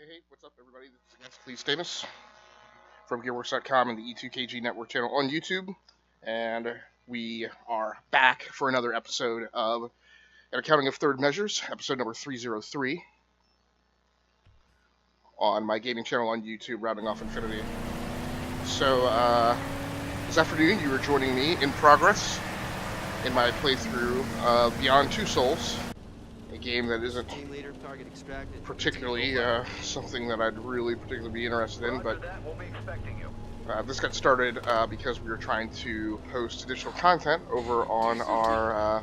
Hey, what's up, everybody? This is against Cleese Davis from GearWorks.com and the E2KG Network channel on YouTube. And we are back for another episode of An Accounting of Third Measures, episode number 303, on my gaming channel on YouTube, Rounding Off Infinity. So, this afternoon you were joining me in progress in my playthrough of Beyond Two Souls, a game that isn't particularly something that I'd really particularly be interested in, but this got started because we were trying to post additional content over on our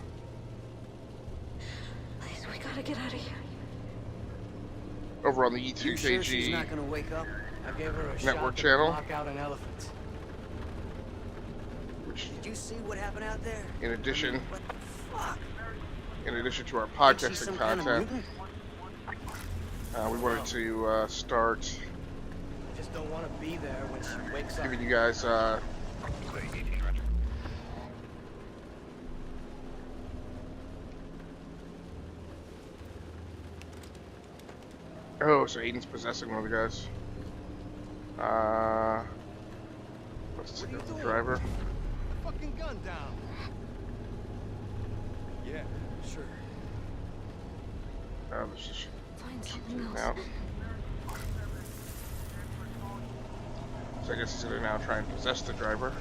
Please, we gotta get out of here. over on the E2KG she's not gonna wake up? I gave her a network shot channel, to knock out an elephant. which, Did you see what happened out there? in addition, What the fuck? in addition to our Think she's podcasting some kind of content, mutant? we wanted to start I just don't want to be there when she wakes up. giving you guys oh, so Aiden's possessing one of the guys. Let's take out the driver. Fucking gun down. Yeah, sure. This is Find something else. now. So I guess he's gonna now try and possess the driver.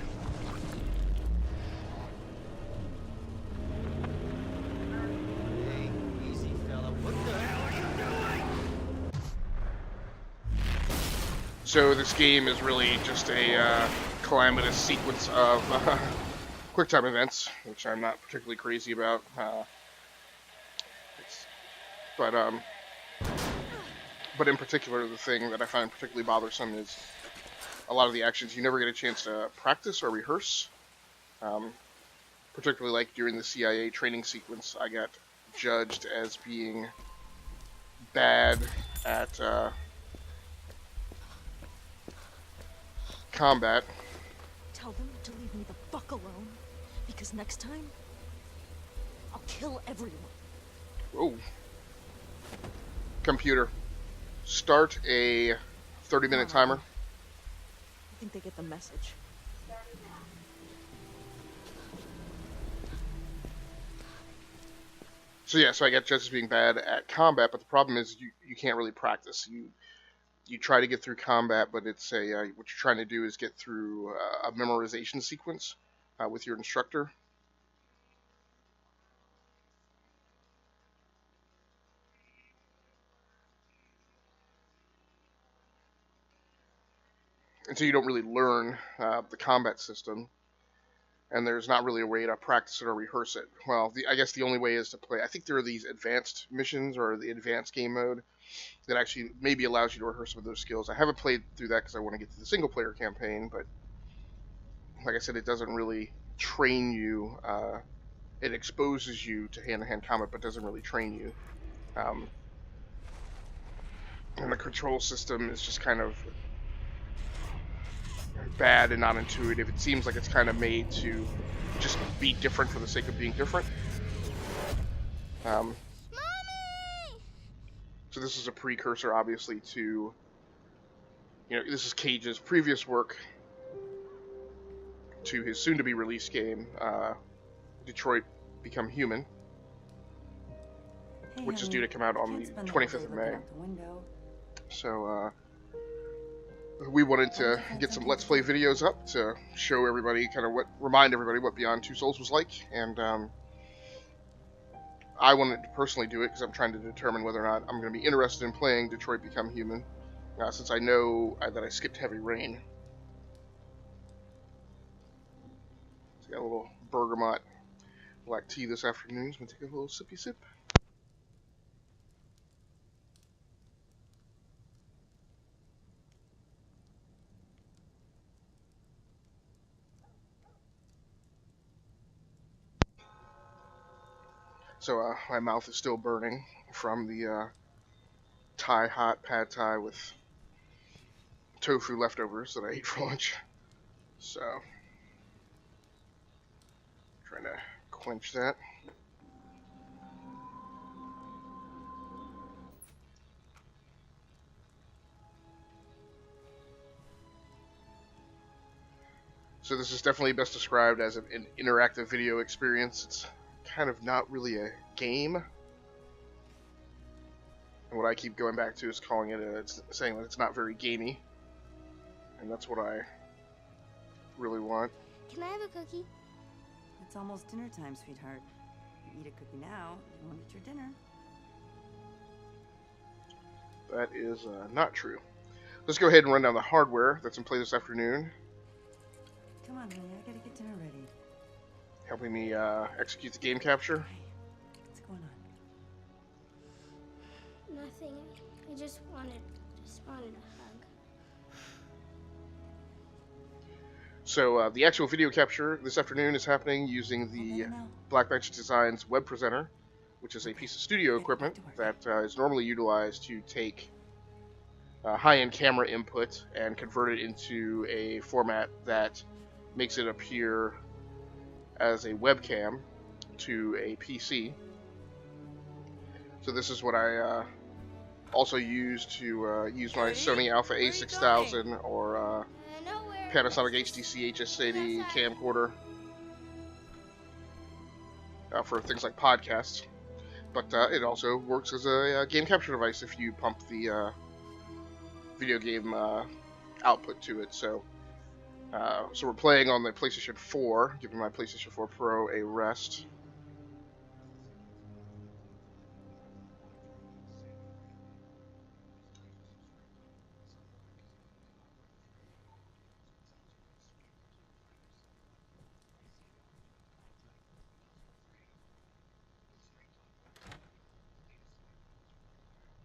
Hey, easy, fella. What the hell are you doing? So this game is really just a calamitous sequence of QuickTime events, which I'm not particularly crazy about. But in particular, the thing that I find particularly bothersome is a lot of the actions you never get a chance to practice or rehearse. Particularly like during the CIA training sequence, I got judged as being bad at combat. Tell them to leave me the fuck alone, because next time, I'll kill everyone. Oh. Computer, start a 30-minute timer. I think they get the message. So yeah, so I got judged as being bad at combat, but the problem is you can't really practice. You try to get through combat, but it's what you're trying to do is get through a memorization sequence with your instructor. And so you don't really learn the combat system, and there's not really a way to practice it or rehearse it. Well, I guess the only way is to play. I think there are these advanced missions or the advanced game mode that actually maybe allows you to rehearse some of those skills. I haven't played through that because I want to get to the single-player campaign, but like I said, it doesn't really train you. It exposes you to hand-to-hand combat, but doesn't really train you. And the control system is just kind of bad and not intuitive. It seems like it's kind of made to just be different for the sake of being different. So this is a precursor, obviously, to, this is Cage's previous work to his soon-to-be released game, Detroit Become Human, which is due to come out on the 25th of May. So, we wanted to get some Let's Play videos up to show everybody, remind everybody what Beyond Two Souls was like, and I wanted to personally do it because I'm trying to determine whether or not I'm going to be interested in playing Detroit Become Human, since I know that I skipped Heavy Rain. So I got a little bergamot black tea this afternoon, so I'm going to take a little sippy sip. So my mouth is still burning from the Thai hot pad Thai with tofu leftovers that I ate for lunch. So, trying to quench that. So this is definitely best described as an interactive video experience. It's kind of not really a game. And what I keep going back to is calling it, it's saying that it's not very gamey. And that's what I really want. Can I have a cookie? It's almost dinner time, sweetheart. You eat a cookie now, you won't eat your dinner. That is not true. Let's go ahead and run down the hardware that's in play this afternoon. Come on, honey, I gotta get dinner ready. Helping me execute the game capture. Hey, what's going on? Nothing. I just wanted a hug. So the actual video capture this afternoon is happening using the Black Magic Designs web presenter, which is a piece of studio equipment that is normally utilized to take high-end camera input and convert it into a format that makes it appear as a webcam to a PC. So this is what I also use to use my Sony Alpha A6000 or Panasonic HDC HS80 camcorder for things like podcasts. But it also works as a game capture device if you pump the video game output to it. So we're playing on the PlayStation 4, giving my PlayStation 4 Pro a rest.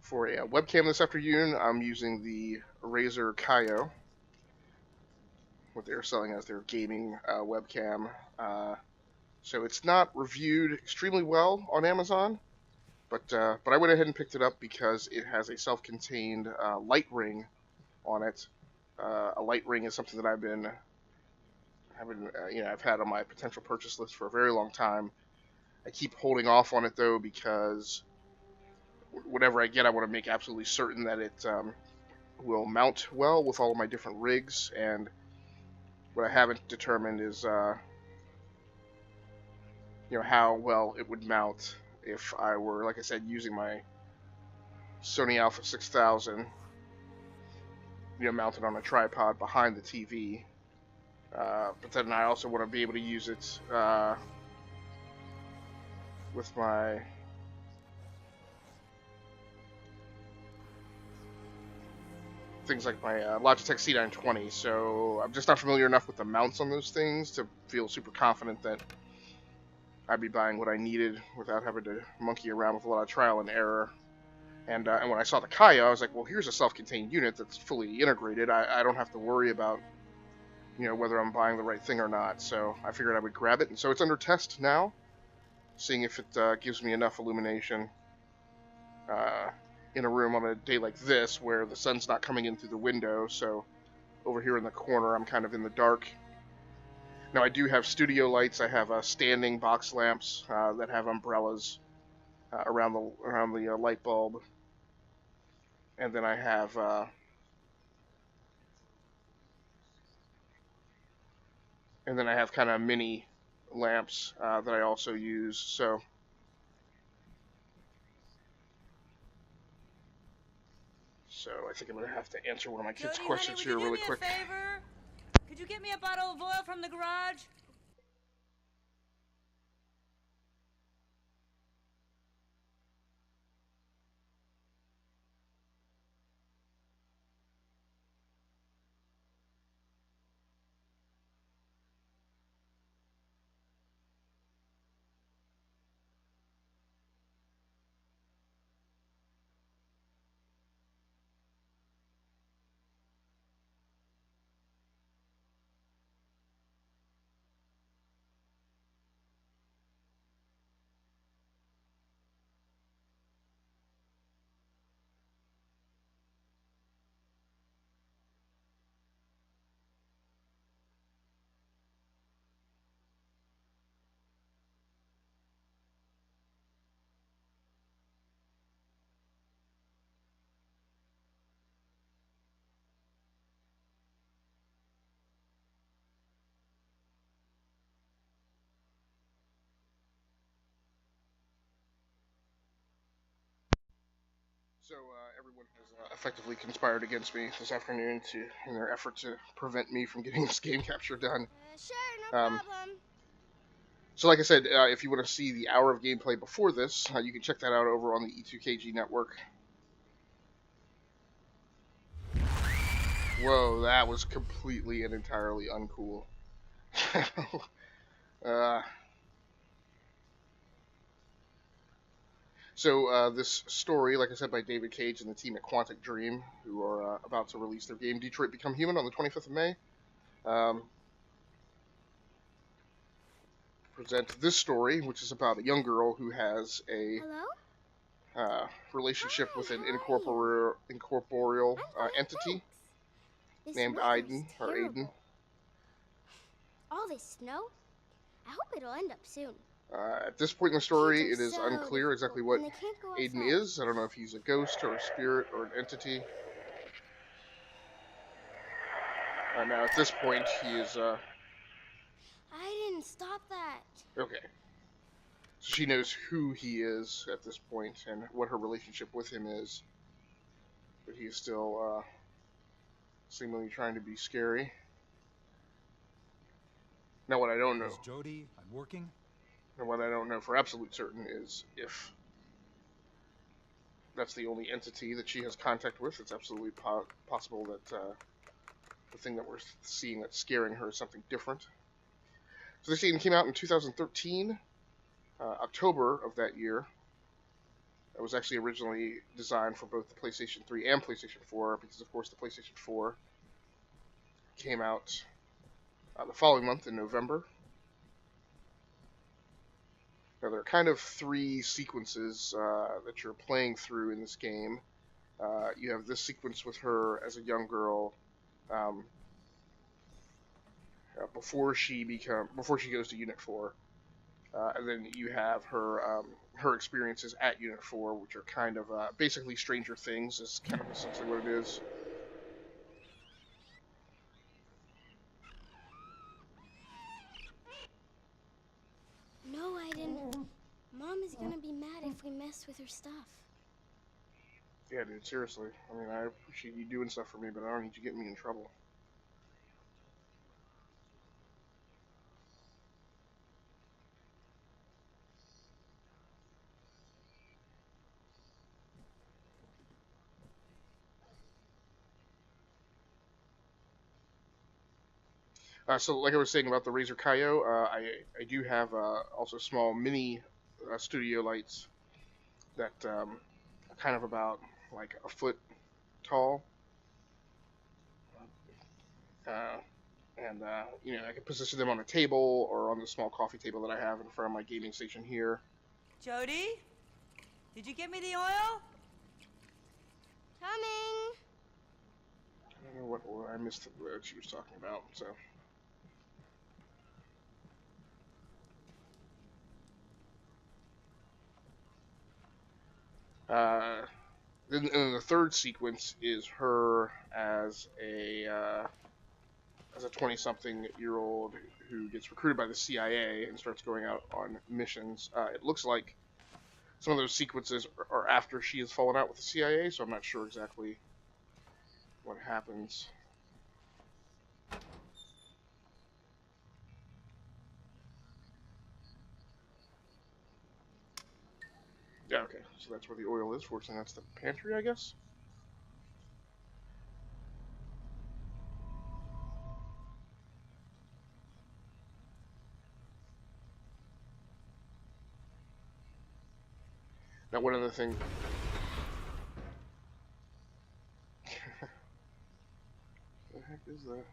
For a webcam this afternoon, I'm using the Razer Kaio, what they're selling as their gaming webcam. So it's not reviewed extremely well on Amazon, but I went ahead and picked it up because it has a self-contained light ring on it. A light ring is something that I've had on my potential purchase list for a very long time. I keep holding off on it though because whatever I get, I want to make absolutely certain that it will mount well with all of my different rigs. And what I haven't determined is, how well it would mount if I were, like I said, using my Sony Alpha 6000, mounted on a tripod behind the TV. But then I also want to be able to use it with my things like my Logitech C920, so I'm just not familiar enough with the mounts on those things to feel super confident that I'd be buying what I needed without having to monkey around with a lot of trial and error. And when I saw the Kaio, I was like, well, here's a self-contained unit that's fully integrated. I don't have to worry about, whether I'm buying the right thing or not. So I figured I would grab it, and so it's under test now, seeing if it gives me enough illumination in a room on a day like this where the sun's not coming in through the window. So over here in the corner, I'm kind of in the dark. Now I do have studio lights. I have standing box lamps that have umbrellas around the light bulb, and then I have kind of mini lamps that I also use. So I think I'm going to have to answer one of my kids' Jody, questions honey, here would really you do quick. me a favor? Could you get me a bottle of oil from the garage? everyone has effectively conspired against me this afternoon in their effort to prevent me from getting this game capture done. Sure, no Um, problem. so like I said, if you want to see the hour of gameplay before this, you can check that out over on the E2KG network. Whoa, that was completely and entirely uncool. uh, So this story, like I said, by David Cage and the team at Quantic Dream, who are about to release their game Detroit Become Human on the 25th of May, present this story, which is about a young girl who has a Hello? relationship with an Hi, how are incorporeal I'm fine, entity thanks. This named weather's Aiden, or Aiden. terrible. All this snow? I hope it'll end up soon. At this point in the story, Kids it are is so unclear exactly difficult, what and they can't go Aiden outside. is. I don't know if he's a ghost or a spirit or an entity. Now, at this point, he is, I didn't stop that. okay. So she knows who he is at this point and what her relationship with him is. But he is still, seemingly trying to be scary. Now, what I don't know, Miss Jody, I'm working. and what I don't know for absolute certain is if that's the only entity that she has contact with. It's absolutely possible that the thing that we're seeing that's scaring her is something different. So this game came out in 2013, October of that year. It was actually originally designed for both the PlayStation 3 and PlayStation 4, because of course the PlayStation 4 came out the following month in November. Now, there are kind of three sequences that you're playing through in this game. You have this sequence with her as a young girl before she goes to Unit 4, and then you have her her experiences at Unit 4, which are kind of basically Stranger Things is kind of essentially what it is. No, I didn't. Mom is gonna be mad if we mess with her stuff. Yeah, dude, seriously. I mean, I appreciate you doing stuff for me, but I don't need you getting me in trouble. So, like I was saying about the Razer Kaio, I do have also small mini studio lights that are kind of about like a foot tall. And you know, I can position them on a table or on the small coffee table that I have in front of my gaming station here. Jody? Did you get me the oil? Coming! I don't know what I missed what she was talking about, so. Then the third sequence is her as a 20-something-year-old who gets recruited by the CIA and starts going out on missions. It looks like some of those sequences are after she has fallen out with the CIA, so I'm not sure exactly what happens. Yeah, okay, so that's where the oil is. Fortunately, that's the pantry, I guess. Now, one other thing. What the heck is that?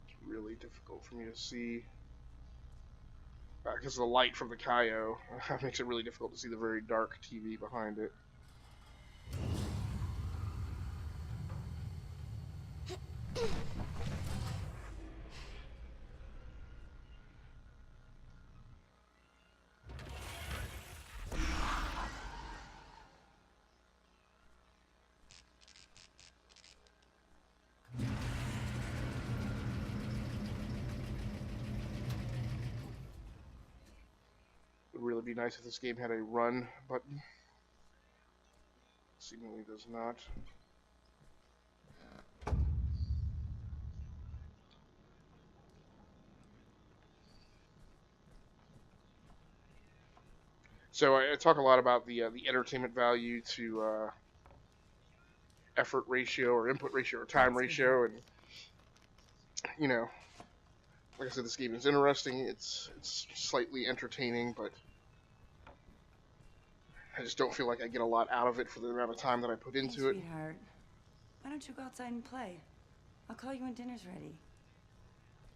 It's really difficult for me to see. Because the light from the Kaio makes it really difficult to see the very dark TV behind it. It would really be nice if this game had a run button. Seemingly does not. So I talk a lot about the entertainment value to effort ratio or input ratio or time ratio, and you know, like I said, this game is interesting. It's slightly entertaining, but I just don't feel like I get a lot out of it for the amount of time that I put into it. Sweetheart, why don't you go outside and play? I'll call you when dinner's ready.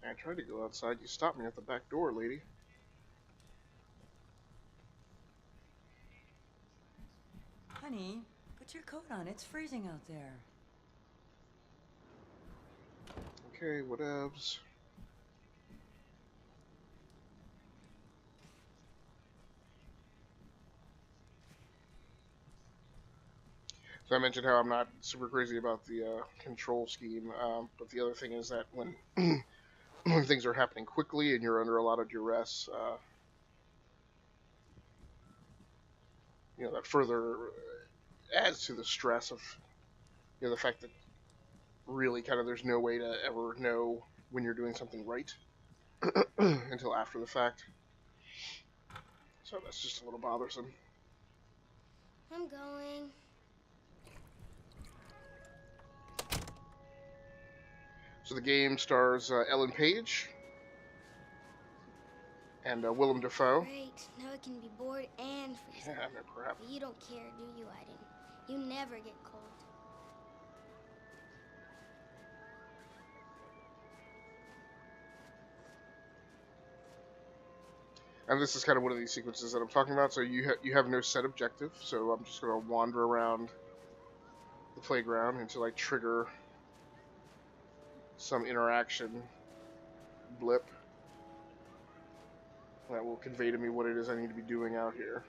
I tried to go outside. You stopped me at the back door, lady. Honey, put your coat on. It's freezing out there. Okay, whatevs. So I mentioned how I'm not super crazy about the control scheme, but the other thing is that when when things are happening quickly and you're under a lot of duress, you know, that further adds to the stress of, you know, the fact that really kind of there's no way to ever know when you're doing something right until after the fact. So that's just a little bothersome. I'm going. So the game stars Ellen Page and Willem Dafoe. Great. Now I can be bored and freezing. Yeah, no crap. But you don't care, do you, Aiden? You never get cold. And this is kind of one of these sequences that I'm talking about. So you have no set objective. So I'm just going to wander around the playground until I trigger some interaction blip that will convey to me what it is I need to be doing out here.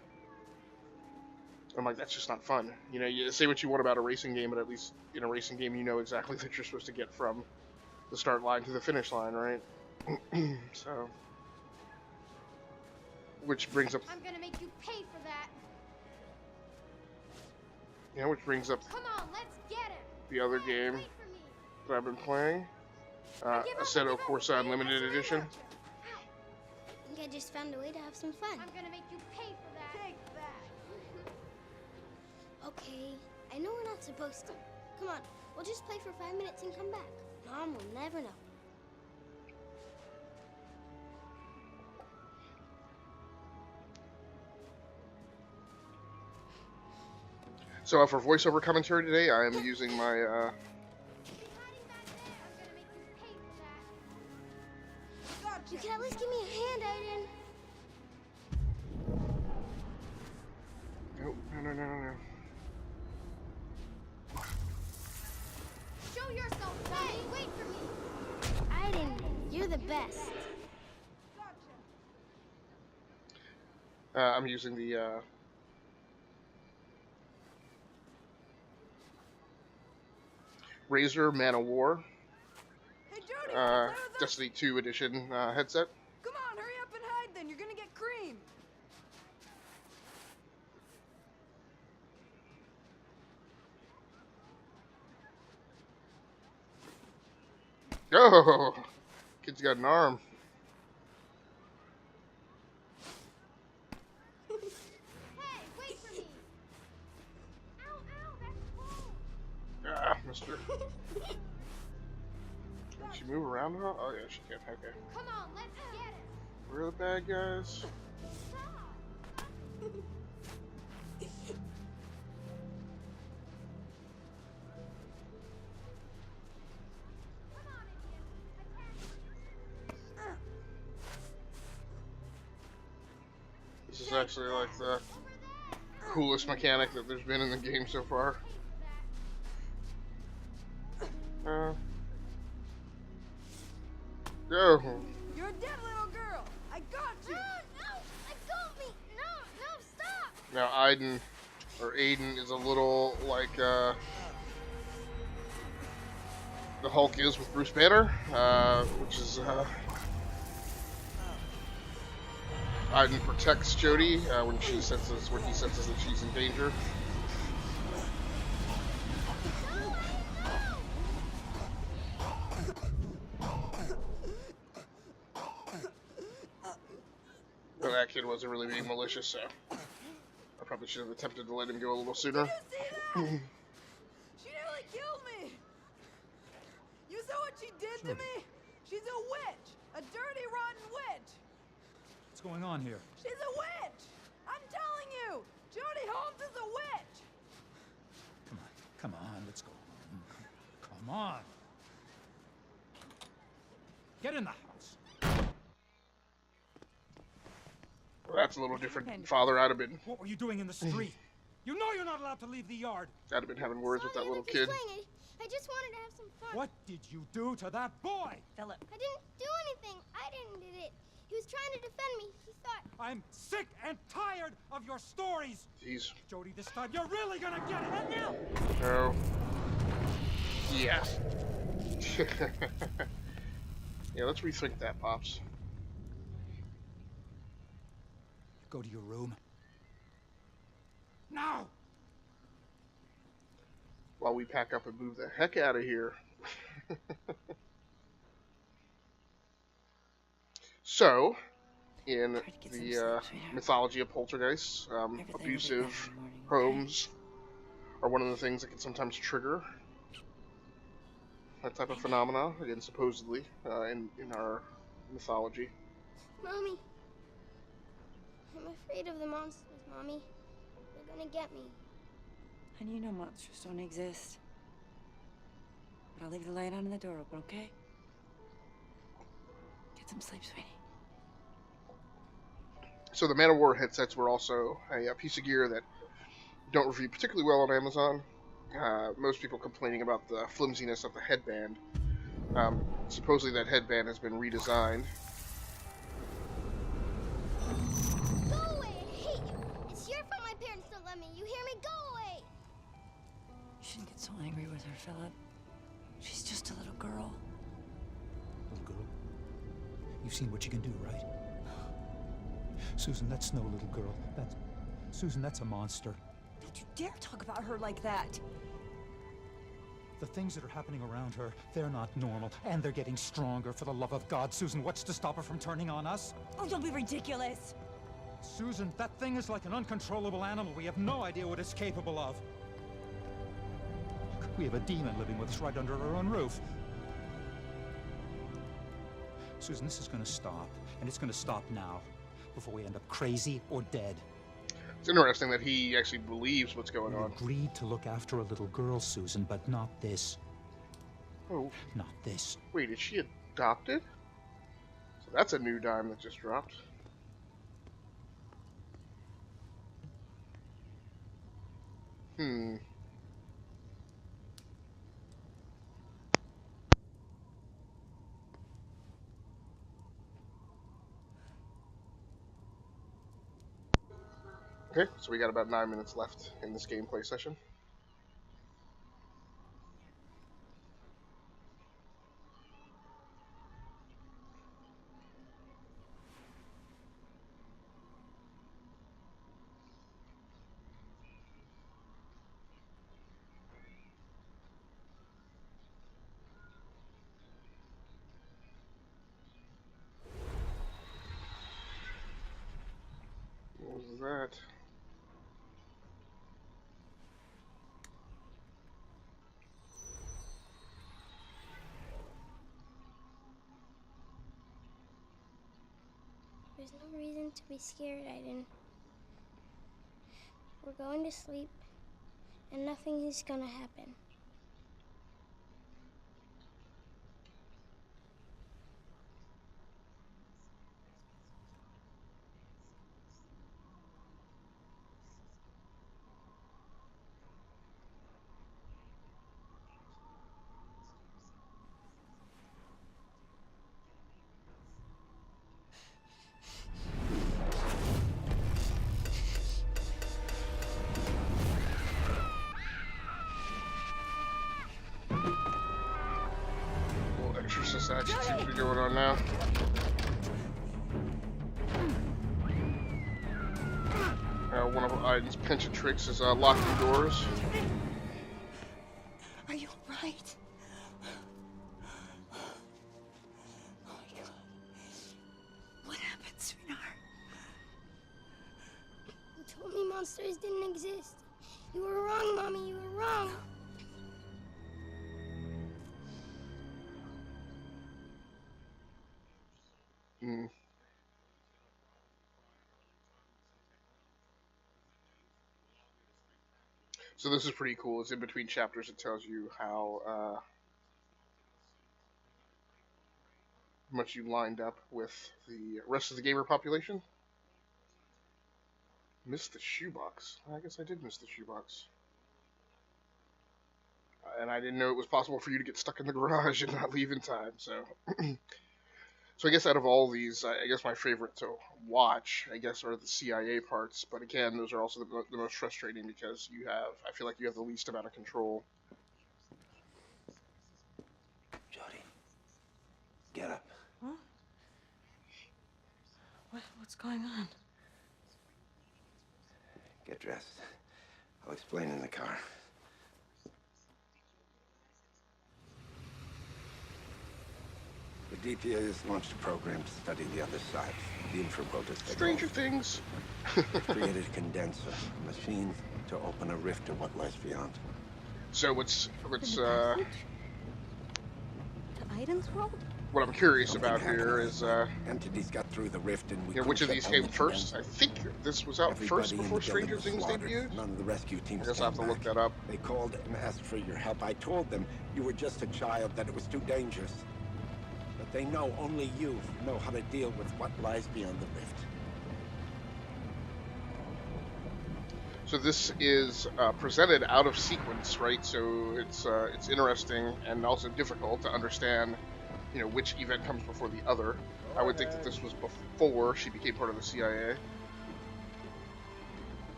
I'm like, that's just not fun. You know, you say what you want about a racing game, but at least in a racing game, you know exactly what you're supposed to get from the start line to the finish line, right? So, which brings up... I'm gonna make you pay for that. Yeah, which brings up Come on, let's get him. the other game Wait for me. that I've been playing. Assetto Corsa Unlimited Edition. I think I just found a way to have some fun. I'm gonna make you pay for that. Take that. Okay, I know we're not supposed to. Come on, we'll just play for 5 minutes and come back. Mom will never know. So for voiceover commentary today, I am using my He's hiding back there. I'm gonna make you pay for that. You can at least give me a hand, Aiden. Nope, no. Show yourself, Hey, wait for me. Aiden, you're the best. I'm using the Razer Man of War Hey, Jody! Destiny 2 edition headset. Come on, hurry up and hide then. You're gonna get cream. Oh, kid's got an arm. Hey, wait for me. Ow, that's cold. Ah, mister. Can she move around at all? Oh, yeah, she can. Okay. Come on, let's get him. Where are the bad guys? This is actually like the coolest mechanic that there's been in the game so far. Go. You're a dead little girl. I got you. No, let go of me. No, stop. Now Aiden is a little like the Hulk is with Bruce Banner, which is Aiden protects Jodie when he senses that she's in danger. wasn't really being malicious, so I probably should have attempted to let him go a little sooner. See that? She nearly killed me! You saw what she did to me? She's a witch! A dirty, rotten witch! What's going on here? She's a witch! I'm telling you! Jody Holmes is a witch! Come on, let's go. Come on. Get in the house. Well, that's a little different. Father, I'd have been What were you doing in the street? You know you're not allowed to leave the yard. I'd have been having words with that Sorry, little I'm just kid. playing. I just wanted to have some fun. What did you do to that boy? Philip. I didn't do anything. I didn't do it. He was trying to defend me. He thought. I'm sick and tired of your stories. Jeez. Jody, this time you're really gonna get it. What now? No. Yeah. Yeah, let's rethink that, Pops. Go to your room. Now! While we pack up and move the heck out of here. So, in the mythology of poltergeists, abusive homes are one of the things that can sometimes trigger that type of phenomena, again, supposedly, in our mythology. Mommy. I'm afraid of the monsters, Mommy. They're gonna get me. And you know monsters don't exist. But I'll leave the light on and the door open, okay? Get some sleep, sweetie. So the Man of War headsets were also a piece of gear that don't review particularly well on Amazon. Most people complaining about the flimsiness of the headband. Supposedly that headband has been redesigned. Go away! I hate you! It's your fault my parents don't let me. You hear me? Go away! You shouldn't get so angry with her, Philip. She's just a little girl. Little girl. You've seen what you can do, right? Susan, that's no little girl. That's a monster. Don't you dare talk about her like that. The things that are happening around her, they're not normal. And they're getting stronger, for the love of God. Susan, what's to stop her from turning on us? Oh, don't be ridiculous. Susan, that thing is like an uncontrollable animal. We have no idea what it's capable of. We have a demon living with us right under our own roof. Susan, this is gonna stop. And it's gonna stop now. Before we end up crazy or dead. It's interesting that he actually believes what's going We on. agreed to look after a little girl, Susan, but not this. Oh, Not this. wait, is she adopted? So that's a new dime that just dropped. Okay, so we got about 9 minutes left in this gameplay session. What was that? There's no reason to be scared, Aiden. We're going to sleep, and nothing is gonna happen. Exorcist action seems to be going on now. One of Aiden's penchant tricks is locking doors. Are you all right? Oh my God. What happened, sweetheart? monsters didn't exist. You were wrong, Mommy, you were wrong. Mm. So this is pretty cool. It's in between chapters. It tells you how much you lined up with the rest of the gamer population. Missed the shoebox. I guess I did miss the shoebox. And I didn't know it was possible for you to get stuck in the garage and not leave in time. So, so I guess out of all these, I guess my favorite to watch, I guess, are the CIA parts. But again, those are also the most frustrating because I feel like you have the least amount of control. Jody, get up. Huh? What's going on? Get dressed. I'll explain in the car. The DPA has launched a program to study the other side. The info protest. Stranger Things. Created a condenser, a machine to open a rift to what lies beyond. So what's To Aiden's world? what I'm curious about here is Entities got through the rift and we which of couldn't these shut came down the first. condenser. I think this was out Everybody first in the before building Stranger was Things slaughtered. debuted. None of the rescue I teams guess I'll have to came look back. that up. They called and asked for your help. I told them you were just a child, that it was too dangerous. But they know only you know how to deal with what lies beyond the rift. So this is presented out of sequence, right? So it's interesting and also difficult to understand, which event comes before the other. I would think that this was before she became part of the CIA.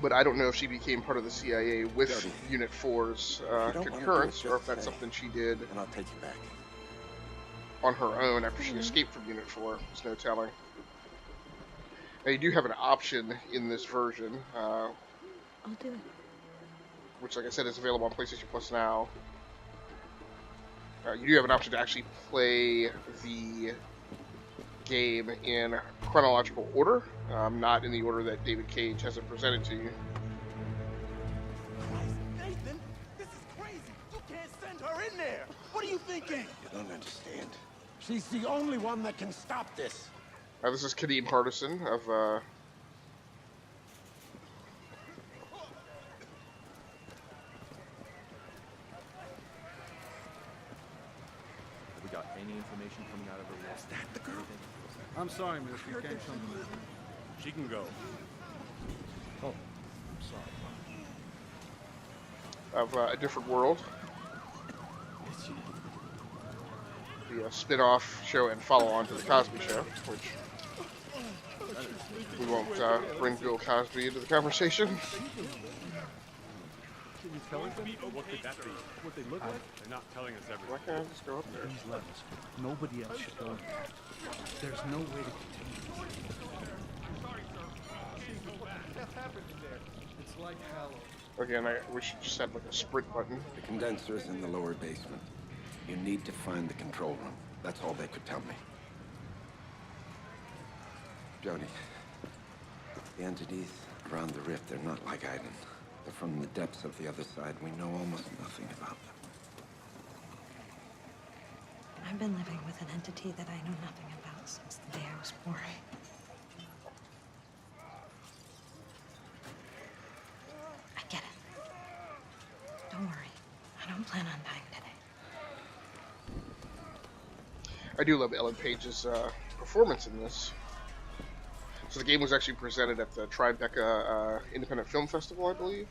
But I don't know if she became part of the CIA with Jody, Unit 4's don't wanna concurrence, do it, or just if that's say. something she did And I'll take you back. on her own after she escaped from Unit 4. There's no telling. Now, you do have an option in this version, I'll do it. which, like I said, is available on PlayStation Plus now. You do have an option to actually play the game in chronological order, not in the order that David Cage has it presented to you. Christ, Nathan, this is crazy. You can't send her in there. What are you thinking? You don't understand. She's the only one that can stop this. This is Kadeem Hardison of We got any information coming out of her list? That the girl? I'm sorry, miss. You can't come to me. She can go. Oh, I'm sorry. of A Different World, the spin-off show and follow-on to the Cosby Show, which we won't bring Bill Cosby into the conversation. Can you tell us what could that be? What they look like? They're not telling us everything. Why can't I just go up there? These levels, nobody else should go in there. There's no way to continue. It's like hell. Again, we should just have like a sprint button. The condenser is in the lower basement. You need to find the control room. That's all they could tell me. Jody, the entities around the rift, they're not like Aiden. They're from the depths of the other side. We know almost nothing about them. I've been living with an entity that I know nothing about since the day I was born. I get it. Don't worry. I don't plan on dying today. I do love Ellen Page's performance in this. So the game was actually presented at the Tribeca Independent Film Festival, I believe.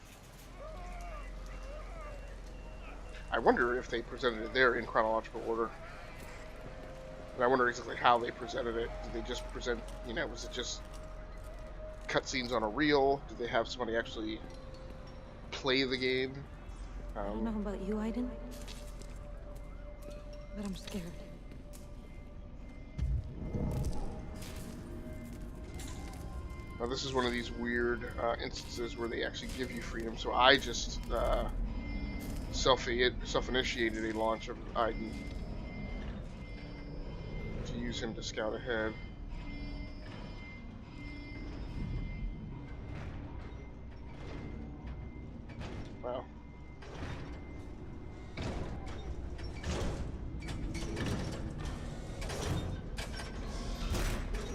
I wonder if they presented it there in chronological order. And I wonder exactly how they presented it. Did they just present, was it just cutscenes on a reel? Did they have somebody actually play the game? I don't know about you, Aiden, but I'm scared. Now this is one of these weird instances where they actually give you freedom. So I just self-initiated a launch of Aiden to use him to scout ahead. Wow.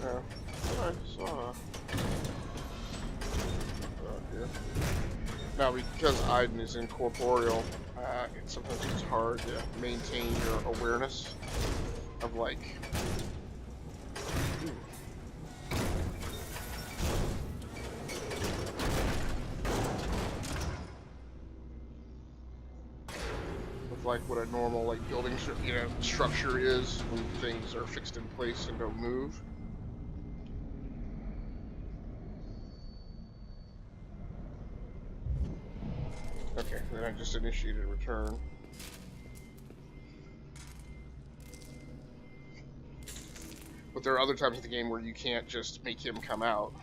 Yeah, I saw. Here. Now, because Aiden is incorporeal, sometimes it's hard to maintain your awareness of, like, with like what a normal like building structure is when things are fixed in place and don't move. Okay, then I just initiated a return. But there are other times in the game where you can't just make him come out.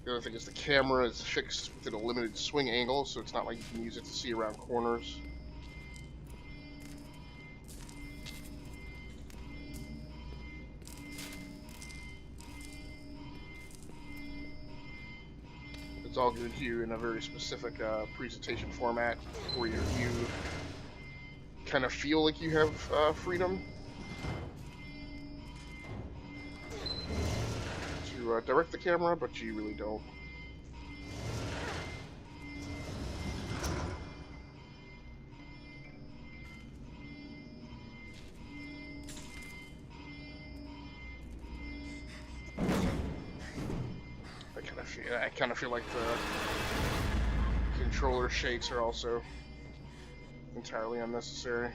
The other thing is the camera is fixed within a limited swing angle, so it's not like you can use it to see around corners. It's all given to you in a very specific presentation format where you kind of feel like you have freedom to direct the camera, but you really don't. I kind of feel like the controller shakes are also entirely unnecessary.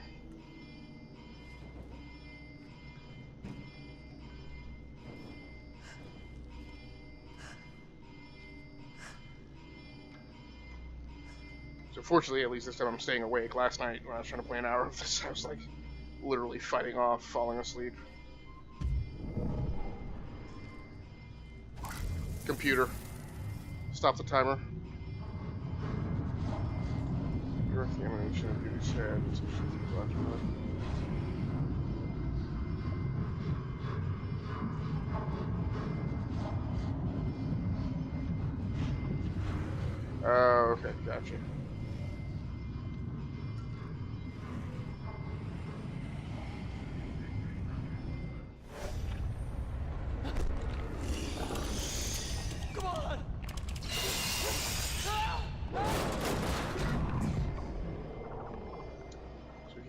So fortunately, at least this time I'm staying awake. Last night when I was trying to play an hour of this, I was like literally fighting off falling asleep. Computer, stop the timer. Direct the animation of Beauty's head. It's left and right. Oh, okay, gotcha.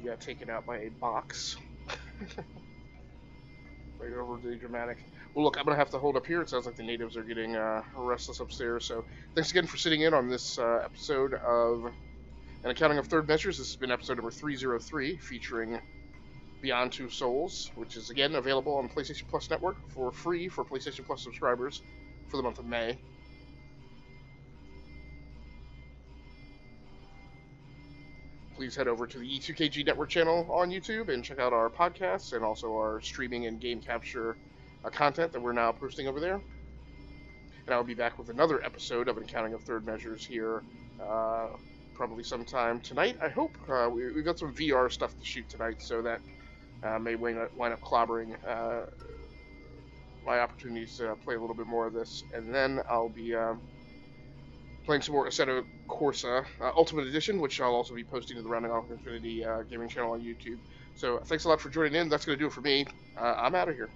Got taken out by a box. Right overly dramatic. Well, look, I'm gonna have to hold up here. It sounds like the natives are getting restless upstairs. So, thanks again for sitting in on this episode of An Accounting of Third Measures. This has been episode number 303, featuring Beyond Two Souls, which is again available on PlayStation Plus Network for free for PlayStation Plus subscribers for the month of May. Please head over to the E2KG Network channel on YouTube and check out our podcasts and also our streaming and game capture content that we're now posting over there. And I'll be back with another episode of An Accounting of Third Measures here probably sometime tonight, I hope. We've got some VR stuff to shoot tonight, so that may wind up clobbering my opportunities to play a little bit more of this. And then I'll be playing some more Assetto Corsa Ultimate Edition, which I'll also be posting to the Rounding Off Infinity gaming channel on YouTube. So thanks a lot for joining in. That's going to do it for me. I'm out of here.